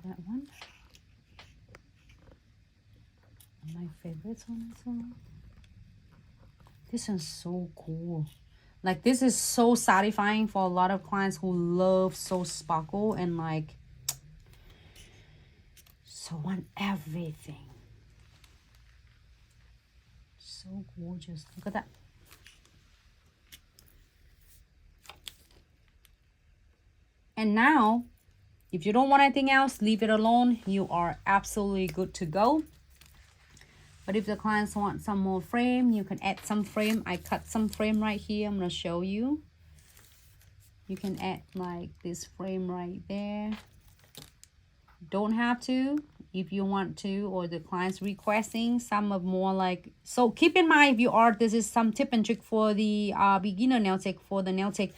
that one. My favorites on this one. This one's so cool. Like, this is so satisfying for a lot of clients who love so sparkle and like so want everything. So gorgeous. Look at that. And now, if you don't want anything else, leave it alone. You are absolutely good to go. But if the clients want some more frame, you can add some frame. I cut some frame right here. I'm going to show you. You can add like this frame right there. Don't have to if you want to, or the client's requesting some of more like. So keep in mind, if you are, this is some tip and trick for the beginner nail tech, for the nail tech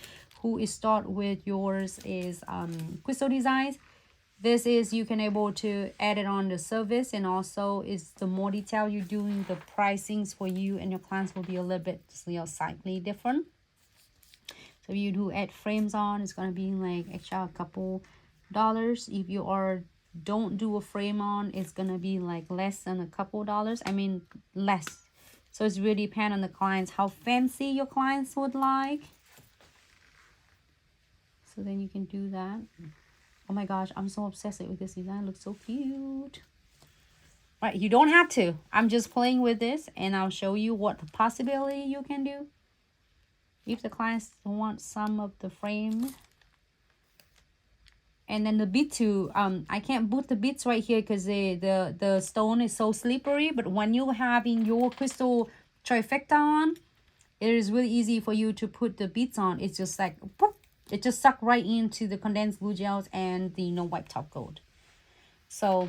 who is start with yours is crystal designs. This is, you can able to add it on the service, and also is the more detail you're doing, the pricings for you and your clients will be a little bit, you know, slightly different. So if you do add frames on, it's gonna be like extra a couple dollars. If you are don't do a frame on, it's gonna be like less than a couple dollars. I mean less. So it's really depend on the clients, how fancy your clients would like. So then you can do that. Oh my gosh, I'm so obsessed with this design. It looks so cute. Right, you don't have to. I'm just playing with this, and I'll show you what possibility you can do. If the clients want some of the frame. And then the bead too, I can't put the beads right here because the stone is so slippery. But when you having your crystal trifecta on, it is really easy for you to put the beads on. It's just like, poof, it just suck right into the condensed glue gels and the white top coat. So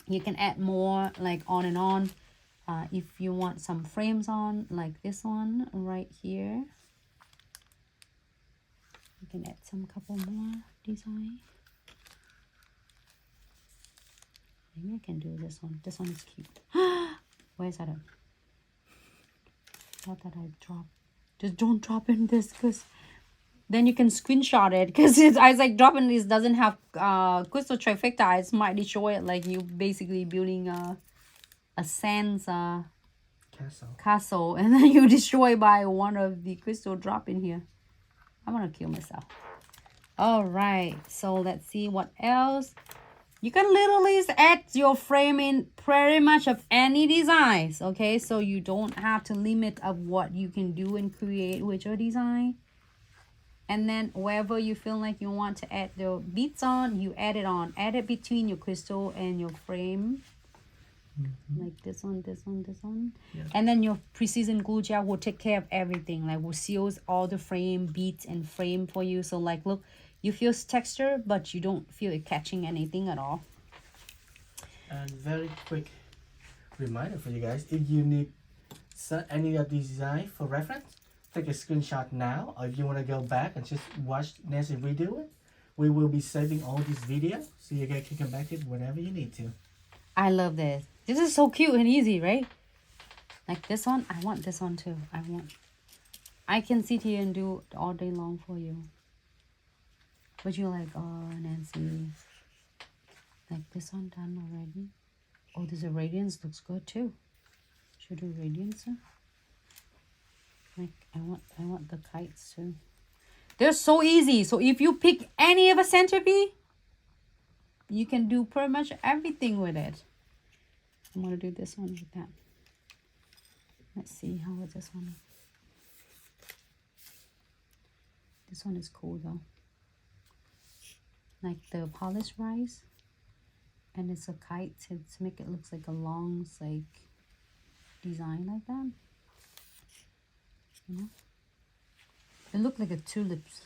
you can add more like on and on. If you want some frames on, like this one right here, you can add some couple more design. Maybe I can do this one. This one is cute. Where's that at? Not that I drop. Just don't drop in this, because then you can screenshot it, because I was like dropping this doesn't have crystal trifecta. It might destroy it, like you basically building a sand castle, and then you destroy by one of the crystal drop in here. I'm gonna kill myself. All right, so let's see what else. You can literally add your frame in pretty much of any designs, okay? So you don't have to limit of what you can do and create with your design. And then wherever you feel like you want to add the beads on, you add it on. Add it between your crystal and your frame. Like this one, this one, this one. Yeah. And then your precision glue gel will take care of everything. Like will seals all the frame, beads and frame for you. So like, look, you feel texture, but you don't feel it catching anything at all. And very quick reminder for you guys, if you need any of these designs for reference, take a screenshot now, or if you want to go back and just watch Nancy redo it, we will be saving all these videos so you guys can come back to it whenever you need to. I love this. This is so cute and easy, right? Like this one, I want this one too. I can sit here and do it all day long for you. But you're like, oh, Nancy, like this one done already. Oh, this radiance looks good too. Should do radiance. Huh? Like I want the kites too. They're so easy. So if you pick any of a centerpiece, you can do pretty much everything with it. I'm gonna do this one with that. Let's see how is this one. This one is cool though. Like the polished rice, and it's a kite to make it looks like a long like design like that. You know, it looked like a tulips.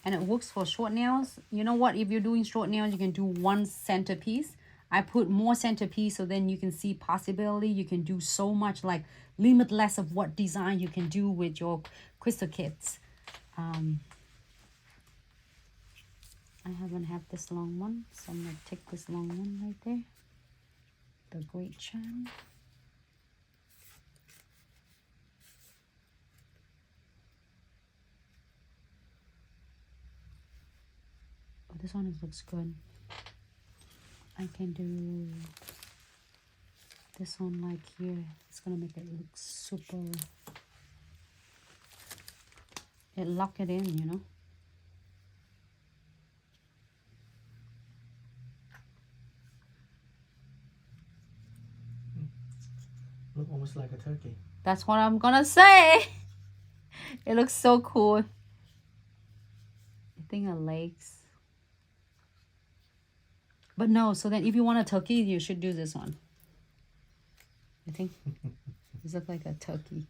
And it works for short nails. You know what? If you're doing short nails, you can do one centerpiece. I put more centerpiece so then you can see possibility. You can do so much, like limitless of what design you can do with your crystal kits. I haven't had this long one, so I'm gonna take this long one right there. The Great Charm. this one looks good. I can do this one like here. It's gonna make it look super. It lock it in, you know. Look almost like a turkey. That's what I'm gonna say. It looks so cool. I think the legs. But no, so then if you want a turkey, you should do this one. I think this looks like a turkey.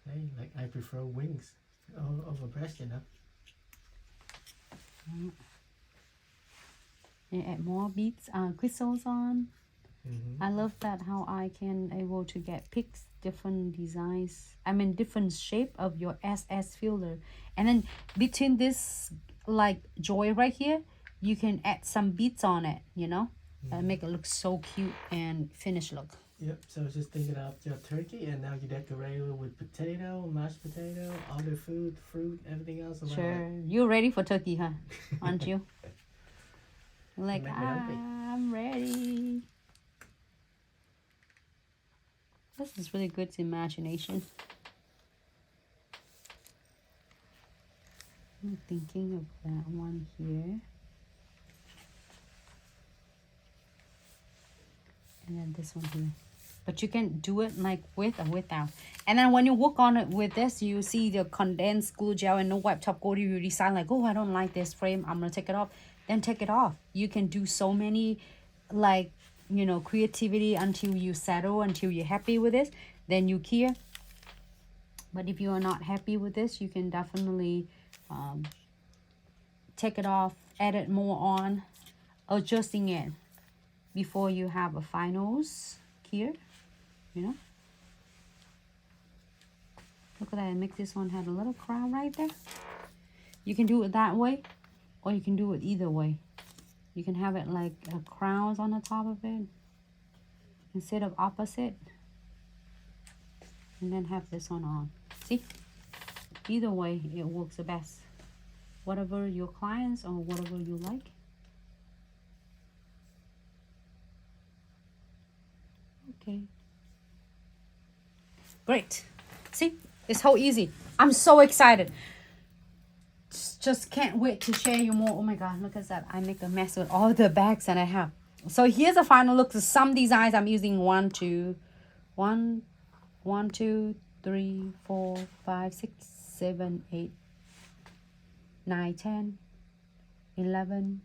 Hey, like I prefer wings over breast, you know. And add more beads, crystals on. I love that how I can able to get picks different designs. I mean different shape of your SS filler, and then between this like joy right here, you can add some beads on it, you know, and make it look so cute and finished look. Yep. So just thinking of your turkey, and now you decorate it with potato, mashed potato, other food, fruit, everything else around. Sure, you're ready for turkey, huh? Aren't you? Like I'm ready. This is really good imagination. I'm thinking of that one here. And then this one here. But you can do it like with or without. And then when you work on it with this, you see the condensed glue gel and no wipe top coat. You decide like, oh, I don't like this frame, I'm gonna take it off. Then take it off. You can do so many like, you know, creativity until you settle, until you're happy with this, then you care. But if you are not happy with this, you can definitely take it off, add more on, adjusting it before you have a finals here, you know. Look at that, it makes this one have a little crown right there. You can do it that way, or you can do it either way. You can have it like crowns on the top of it instead of opposite. And then have this one on. See? Either way, it works the best. Whatever your clients or whatever you like. Okay. Great. See? It's so easy. I'm so excited. Just can't wait to share you more. Oh my god, look at that. I make a mess with all the bags that I have. So here's a final look. Some designs I'm using 1, 2, 3, 4, 5, 6, 7, 8, 9, 10, 11,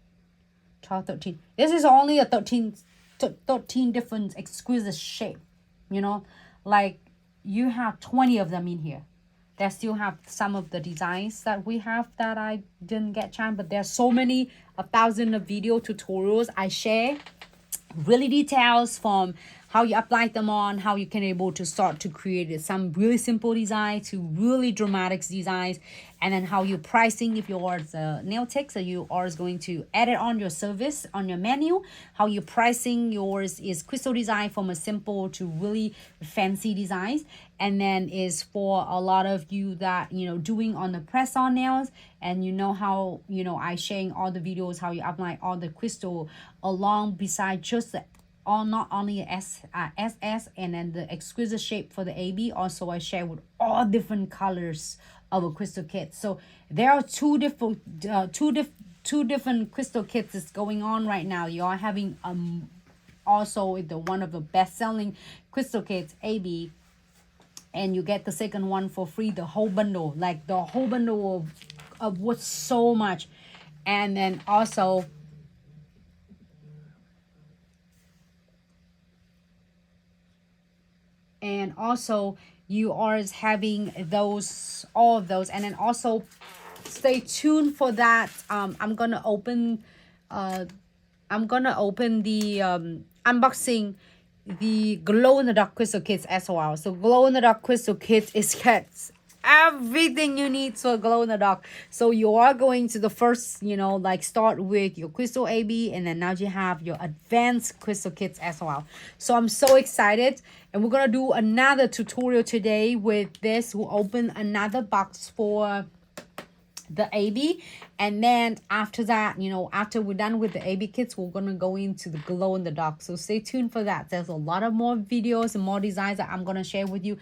12, 13. This is only a 13 different exquisite shape. You know, like you have 20 of them in here. They still have some of the designs that we have that I didn't get chance, but there's so many, 1,000 of video tutorials I share. Really details from how you apply them on, how you can able to start to create some really simple design to really dramatic designs, and then how you're pricing if yours nail tech, so you are going to add it on your service on your menu. How you're pricing yours is crystal design from a simple to really fancy designs, and then is for a lot of you that you know doing on the press on nails, and you know how you know I sharing all the videos how you apply all the crystal along beside just the not only SS and then the exquisite shape for the AB. Also I share with all different colors of a crystal kit. So there are two different crystal kits that's going on right now. You are having also the one of the best-selling crystal kits, AB, and you get the second one for free, the whole bundle, like the whole bundle of what's so much. And then also you are having those, all of those. And then also stay tuned for that. I'm gonna open the unboxing the glow in the dark crystal kits as well. So glow in the dark crystal kits is gets everything you need for glow in the dark. So you are going to the first, you know, like start with your crystal AB, and then now you have your advanced crystal kits as well. So I'm so excited, and we're gonna do another tutorial today with this. We'll open another box for the AB. And then after that, you know, after we're done with the AB kits, we're gonna go into the glow in the dark. So stay tuned for that. There's a lot of more videos and more designs that I'm gonna share with you.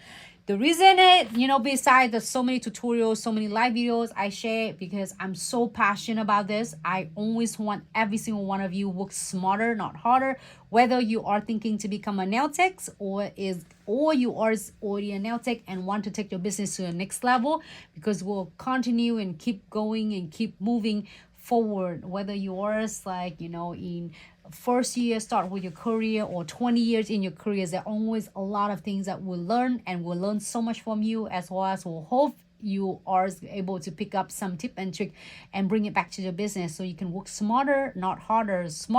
The reason you know, besides there's so many tutorials, so many live videos I share, because I'm so passionate about this. I always want every single one of you work smarter, not harder. Whether you are thinking to become a nail tech or you are already a nail tech and want to take your business to the next level, because we'll continue and keep going and keep moving forward. Whether yours, like, you know, in first year start with your career or 20 years in your careers, there are always a lot of things that we'll learn, and we'll learn so much from you, as well as we'll hope you are able to pick up some tip and trick and bring it back to your business so you can work smarter, not harder. Smart